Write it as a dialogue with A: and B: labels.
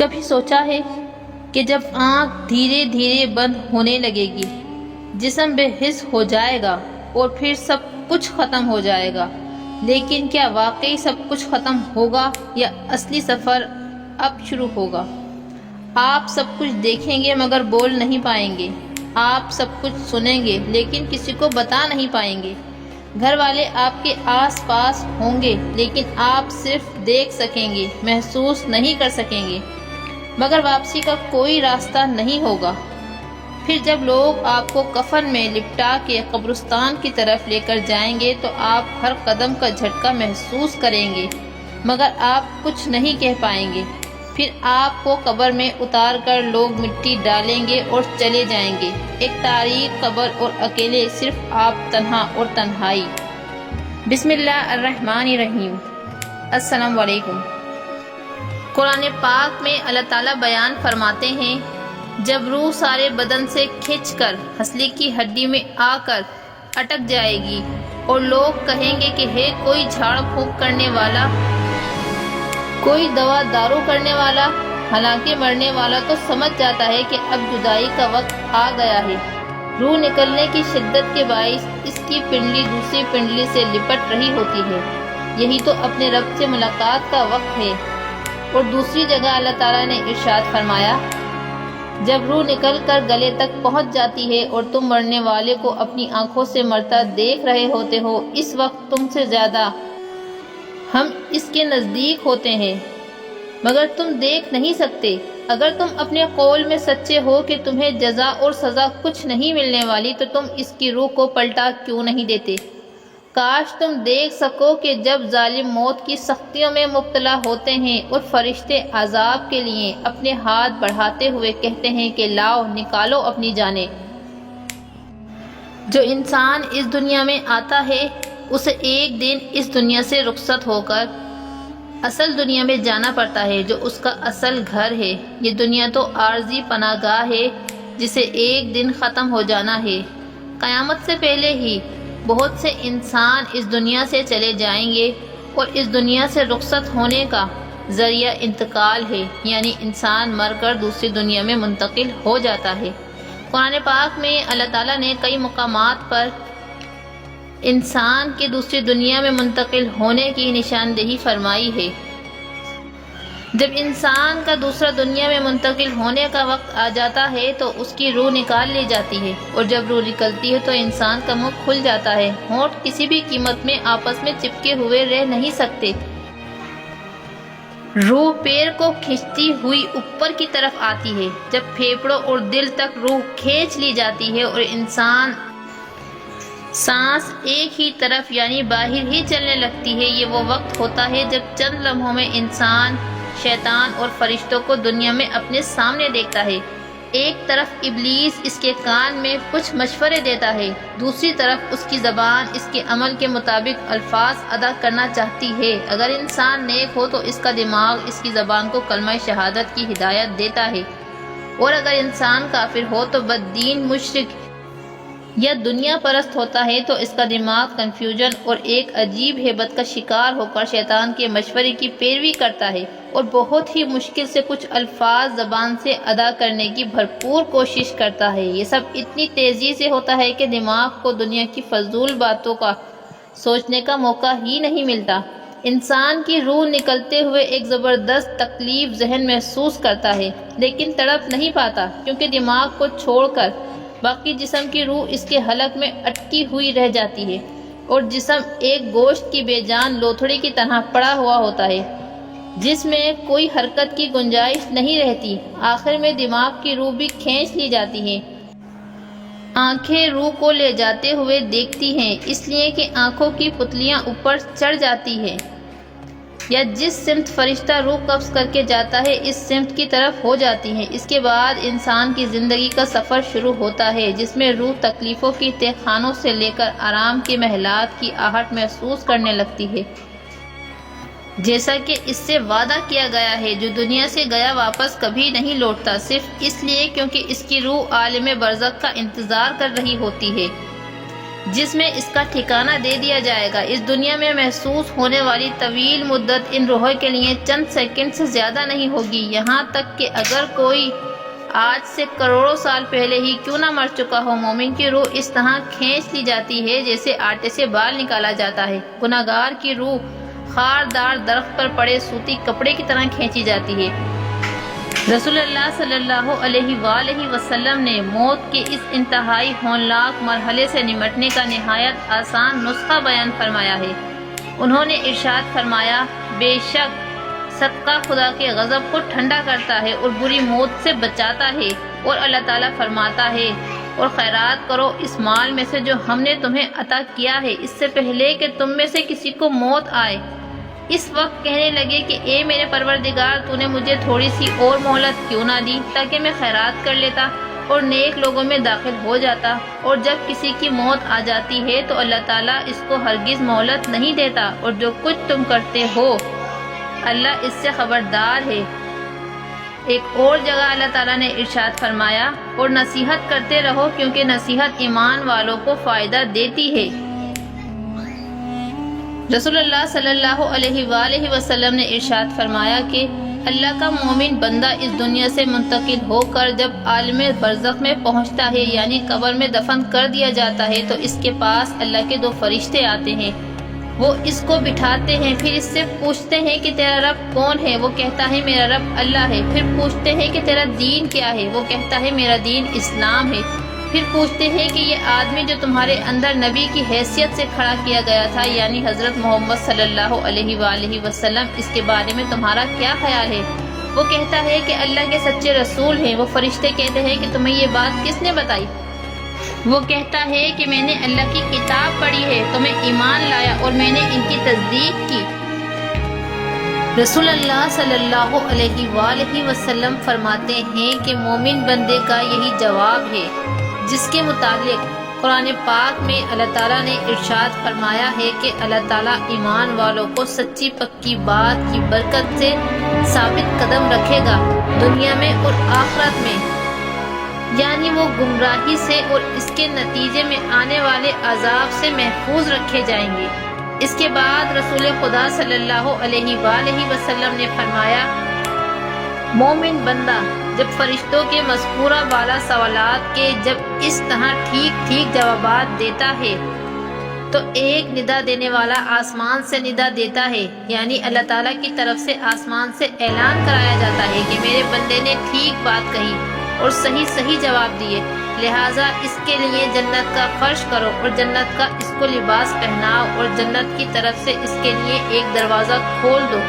A: کبھی سوچا ہے کہ جب آنکھ دھیرے دھیرے بند ہونے لگے گی، جسم بے حس ہو جائے گا اور پھر سب کچھ ختم ہو جائے گا، لیکن کیا واقعی سب کچھ ختم ہوگا یا اصلی سفر اب شروع ہوگا؟ آپ سب کچھ دیکھیں گے مگر بول نہیں پائیں گے، آپ سب کچھ سنیں گے لیکن کسی کو بتا نہیں پائیں گے، گھر والے آپ کے آس پاس ہوں گے لیکن آپ صرف دیکھ سکیں گے، محسوس نہیں کر سکیں گے، مگر واپسی کا کوئی راستہ نہیں ہوگا۔ پھر جب لوگ آپ کو کفن میں لپٹا کے قبرستان کی طرف لے کر جائیں گے تو آپ ہر قدم کا جھٹکا محسوس کریں گے مگر آپ کچھ نہیں کہہ پائیں گے۔ پھر آپ کو قبر میں اتار کر لوگ مٹی ڈالیں گے اور چلے جائیں گے، ایک تاریک قبر اور اکیلے، صرف آپ تنہا اور تنہائی۔ بسم اللہ الرحمن الرحیم۔ السلام علیکم۔ قرآن پاک میں اللہ تعالیٰ بیان فرماتے ہیں، جب روح سارے بدن سے کھنچ کر ہنسلی کی ہڈی میں آ کر اٹک جائے گی اور لوگ کہیں گے کہ ہے کوئی جھاڑ پھونک کرنے والا، کوئی دوا دارو کرنے والا، حالانکہ مرنے والا تو سمجھ جاتا ہے کہ اب جدائی کا وقت آ گیا ہے۔ روح نکلنے کی شدت کے باعث اس کی پنڈلی دوسری پنڈلی سے لپٹ رہی ہوتی ہے، یہی تو اپنے رب سے ملاقات کا وقت ہے۔ اور دوسری جگہ اللہ تعالیٰ نے ارشاد فرمایا، جب روح نکل کر گلے تک پہنچ جاتی ہے اور تم مرنے والے کو اپنی آنکھوں سے مرتا دیکھ رہے ہوتے ہو، اس وقت تم سے زیادہ ہم اس کے نزدیک ہوتے ہیں مگر تم دیکھ نہیں سکتے۔ اگر تم اپنے قول میں سچے ہو کہ تمہیں جزا اور سزا کچھ نہیں ملنے والی تو تم اس کی روح کو پلٹا کیوں نہیں دیتے؟ کاش تم دیکھ سکو کہ جب ظالم موت کی سختیوں میں مبتلا ہوتے ہیں اور فرشتے عذاب کے لیے اپنے ہاتھ بڑھاتے ہوئے کہتے ہیں کہ لاؤ نکالو اپنی جانیں۔ جو انسان اس دنیا میں آتا ہے اسے ایک دن اس دنیا سے رخصت ہو کر اصل دنیا میں جانا پڑتا ہے جو اس کا اصل گھر ہے۔ یہ دنیا تو عارضی پناہ گاہ ہے جسے ایک دن ختم ہو جانا ہے۔ قیامت سے پہلے ہی بہت سے انسان اس دنیا سے چلے جائیں گے اور اس دنیا سے رخصت ہونے کا ذریعہ انتقال ہے، یعنی انسان مر کر دوسری دنیا میں منتقل ہو جاتا ہے۔ قرآن پاک میں اللہ تعالیٰ نے کئی مقامات پر انسان کے دوسری دنیا میں منتقل ہونے کی نشاندہی فرمائی ہے۔ جب انسان کا دوسرا دنیا میں منتقل ہونے کا وقت آ جاتا ہے تو اس کی روح نکال لی جاتی ہے، اور جب روح نکلتی ہے تو انسان کا منہ کھل جاتا ہے۔ ہونٹ کسی بھی قیمت میں آپس میں چپکے ہوئے رہ نہیں سکتے۔ روح پیر کو کھینچتی ہوئی اوپر کی طرف آتی ہے، جب پھیپھڑوں اور دل تک روح کھینچ لی جاتی ہے اور انسان سانس ایک ہی طرف یعنی باہر ہی چلنے لگتی ہے، یہ وہ وقت ہوتا ہے جب چند لمحوں میں انسان شیطان اور فرشتوں کو دنیا میں اپنے سامنے دیکھتا ہے۔ ایک طرف ابلیس اس کے کان میں کچھ مشورے دیتا ہے، دوسری طرف اس کی زبان اس کے عمل کے مطابق الفاظ ادا کرنا چاہتی ہے۔ اگر انسان نیک ہو تو اس کا دماغ اس کی زبان کو کلمہ شہادت کی ہدایت دیتا ہے، اور اگر انسان کافر ہو تو بددین، مشرک یا دنیا پرست ہوتا ہے تو اس کا دماغ کنفیوژن اور ایک عجیب ہیبت کا شکار ہو کر شیطان کے مشورے کی پیروی کرتا ہے اور بہت ہی مشکل سے کچھ الفاظ زبان سے ادا کرنے کی بھرپور کوشش کرتا ہے۔ یہ سب اتنی تیزی سے ہوتا ہے کہ دماغ کو دنیا کی فضول باتوں کا سوچنے کا موقع ہی نہیں ملتا۔ انسان کی روح نکلتے ہوئے ایک زبردست تکلیف ذہن محسوس کرتا ہے، لیکن تڑپ نہیں پاتا کیونکہ دماغ کو چھوڑ کر باقی جسم کی روح اس کے حلق میں اٹکی ہوئی رہ جاتی ہے اور جسم ایک گوشت کی بے جان لوتھڑی کی طرح پڑا ہوا ہوتا ہے جس میں کوئی حرکت کی گنجائش نہیں رہتی۔ آخر میں دماغ کی روح بھی کھینچ لی جاتی ہے۔ آنکھیں روح کو لے جاتے ہوئے دیکھتی ہیں، اس لیے کہ آنکھوں کی پتلیاں اوپر چڑھ جاتی ہیں، یا جس سمت فرشتہ روح قبض کر کے جاتا ہے اس سمت کی طرف ہو جاتی ہیں۔ اس کے بعد انسان کی زندگی کا سفر شروع ہوتا ہے جس میں روح تکلیفوں کی تہ خانوں سے لے کر آرام کے محلات کی آہٹ محسوس کرنے لگتی ہے۔ جیسا کہ اس سے وعدہ کیا گیا ہے، جو دنیا سے گیا واپس کبھی نہیں لوٹتا، صرف اس لیے کیونکہ اس کی روح عالم برزخ کا انتظار کر رہی ہوتی ہے۔ جس میں اس کا ٹھکانہ دے دیا جائے گا۔ اس دنیا میں محسوس ہونے والی طویل مدت ان روحوں کے لیے چند سیکنڈ سے زیادہ نہیں ہوگی، یہاں تک کہ اگر کوئی آج سے کروڑوں سال پہلے ہی کیوں نہ مر چکا ہو، مومن کی روح اس طرح کھینچ لی جاتی ہے جیسے آٹے سے بال نکالا جاتا ہے۔ گناہگار کی روح خاردار درخت پر پڑے سوتی کپڑے کی طرح کھینچی جاتی ہے۔ رسول اللہ صلی اللہ علیہ وآلہ وسلم نے موت کے اس انتہائی ہولناک مرحلے سے نمٹنے کا نہایت آسان نسخہ بیان فرمایا ہے۔ انہوں نے ارشاد فرمایا، بے شک صدقہ خدا کے غضب کو ٹھنڈا کرتا ہے اور بری موت سے بچاتا ہے، اور اللہ تعالیٰ فرماتا ہے، اور خیرات کرو اس مال میں سے جو ہم نے تمہیں عطا کیا ہے اس سے پہلے کہ تم میں سے کسی کو موت آئے۔ اس وقت کہنے لگے کہ اے میرے پروردگار، تو نے مجھے تھوڑی سی اور مہلت کیوں نہ دی تاکہ میں خیرات کر لیتا اور نیک لوگوں میں داخل ہو جاتا۔ اور جب کسی کی موت آ جاتی ہے تو اللہ تعالیٰ اس کو ہرگز مہلت نہیں دیتا، اور جو کچھ تم کرتے ہو اللہ اس سے خبردار ہے۔ ایک اور جگہ اللہ تعالیٰ نے ارشاد فرمایا، اور نصیحت کرتے رہو کیونکہ نصیحت ایمان والوں کو فائدہ دیتی ہے۔ رسول اللہ صلی اللہ علیہ وآلہ وسلم نے ارشاد فرمایا کہ اللہ کا مومن بندہ اس دنیا سے منتقل ہو کر جب عالم برزخ میں پہنچتا ہے، یعنی قبر میں دفن کر دیا جاتا ہے، تو اس کے پاس اللہ کے 2 فرشتے آتے ہیں۔ وہ اس کو بٹھاتے ہیں، پھر اس سے پوچھتے ہیں کہ تیرا رب کون ہے؟ وہ کہتا ہے میرا رب اللہ ہے۔ پھر پوچھتے ہیں کہ تیرا دین کیا ہے؟ وہ کہتا ہے میرا دین اسلام ہے۔ پھر پوچھتے ہیں کہ یہ آدمی جو تمہارے اندر نبی کی حیثیت سے کھڑا کیا گیا تھا، یعنی حضرت محمد صلی اللہ علیہ وآلہ وسلم، اس کے بارے میں تمہارا کیا خیال ہے؟ وہ کہتا ہے کہ اللہ کے سچے رسول ہیں۔ وہ فرشتے کہتے ہیں کہ تمہیں یہ بات کس نے بتائی؟ وہ کہتا ہے کہ میں نے اللہ کی کتاب پڑھی ہے، تو میں ایمان لایا اور میں نے ان کی تصدیق کی۔ رسول اللہ صلی اللہ علیہ وآلہ وسلم فرماتے ہیں کہ مومن بندے کا یہی جواب ہے، جس کے متعلق قرآن پاک میں اللہ تعالیٰ نے ارشاد فرمایا ہے کہ اللہ تعالیٰ ایمان والوں کو سچی پکی بات کی برکت سے ثابت قدم رکھے گا، دنیا میں اور آخرت میں، یعنی وہ گمراہی سے اور اس کے نتیجے میں آنے والے عذاب سے محفوظ رکھے جائیں گے۔ اس کے بعد رسول خدا صلی اللہ علیہ وآلہ وسلم نے فرمایا، مومن بندہ جب فرشتوں کے مذکورہ بالا سوالات کے جب اس طرح ٹھیک ٹھیک جوابات دیتا ہے تو ایک ندا دینے والا آسمان سے ندا دیتا ہے، یعنی اللہ تعالیٰ کی طرف سے آسمان سے اعلان کرایا جاتا ہے کہ میرے بندے نے ٹھیک بات کہی اور صحیح جواب دیے، لہٰذا اس کے لیے جنت کا فرش کرو اور جنت کا اس کو لباس پہناؤ اور جنت کی طرف سے اس کے لیے ایک دروازہ کھول دو۔